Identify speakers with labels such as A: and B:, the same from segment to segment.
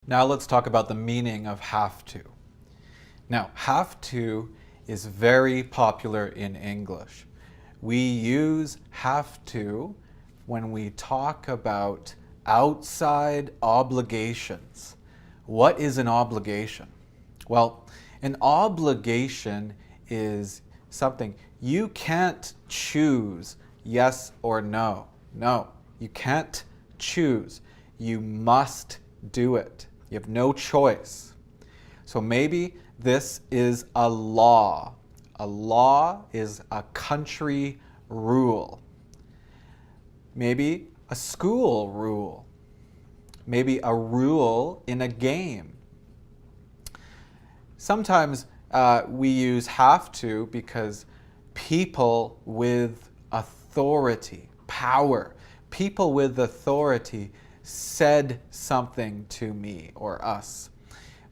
A: Now let's talk about the meaning of have to. Now, have to is very popular in English. We use have to when we talk about outside obligations. What is an obligation? Well, an obligation is something you can't choose yes or no. No, you can't choose. You must do it. You have no choice. So maybe this is a law. A law is a country rule. Maybe a school rule. Maybe a rule in a game. Sometimes we use have to because people with authority, power, people with authority said something to me or us.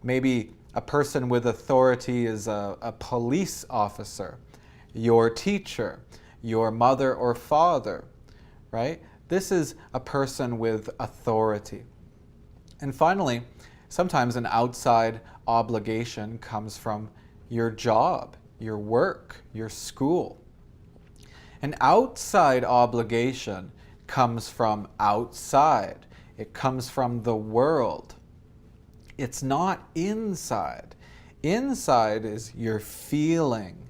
A: Maybe a person with authority is a police officer, your teacher, your mother or father, right? This is a person with authority. And finally, sometimes an outside obligation comes from your job, your work, your school. An outside obligation comes from outside. It comes from the world. It's not inside. Inside is your feeling.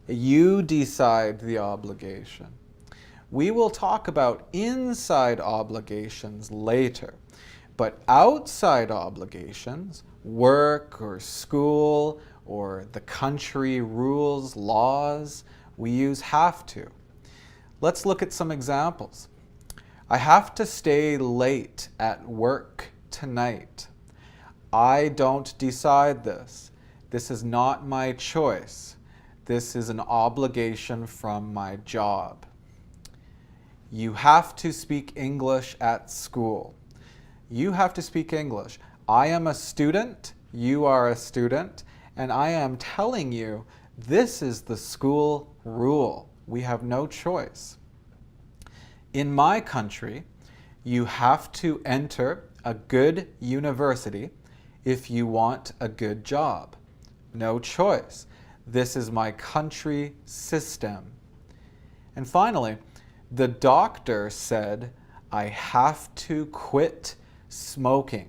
A: You decide the obligation. We will talk about inside obligations later, but outside obligations, work or school or the country rules, laws, we use have to. Let's look at some examples. I have to stay late at work tonight. I don't decide this. This is not my choice. This is an obligation from my job. You have to speak English at school. You have to speak English. I am a student, you are a student, and I am telling you this is the school rule. We have no choice. In my country, you have to enter a good university if you want a good job. No choice. This is my country system. And finally, the doctor said, I have to quit smoking.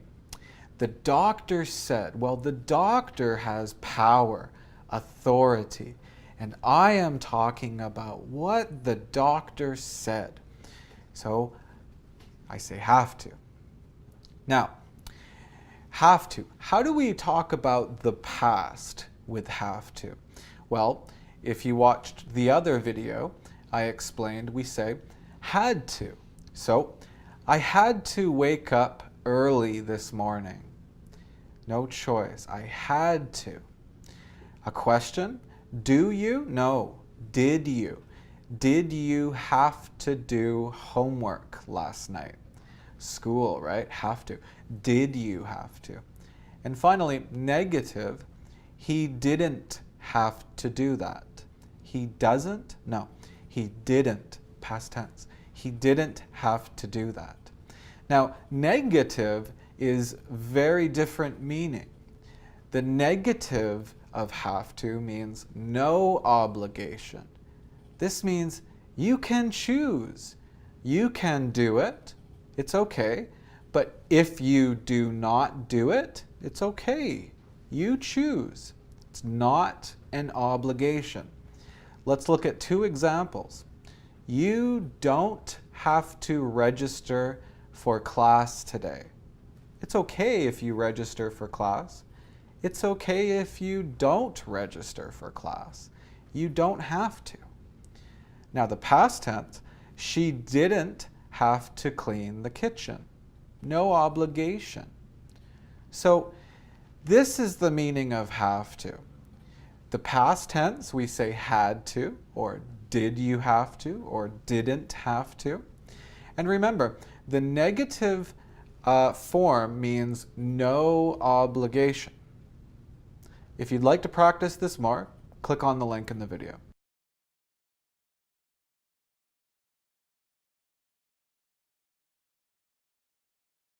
A: The doctor said, well, the doctor has power, authority, and I am talking about what the doctor said. So I say have to. Now, have to. How do we talk about the past with have to? Well, if you watched the other video, I explained we say had to. So, I had to wake up early this morning. No choice. I had to. A question? Do you? No. Did you? Did you have to do homework last night? School, right? Have to. Did you have to? And finally, negative. He didn't have to do that. He doesn't? No. He didn't. Past tense. He didn't have to do that. Now, negative is very different meaning. The negative of have to means no obligation. This means you can choose. You can do it. It's okay. But if you do not do it, it's okay. You choose. It's not an obligation. Let's look at two examples. You don't have to register for class today. It's okay if you register for class. It's okay if you don't register for class. You don't have to. Now the past tense, she didn't have to clean the kitchen. No obligation. So this is the meaning of have to. The past tense, we say had to, or did you have to, or didn't have to. And remember, the negative form means no obligation. If you'd like to practice this more, click on the link in the video.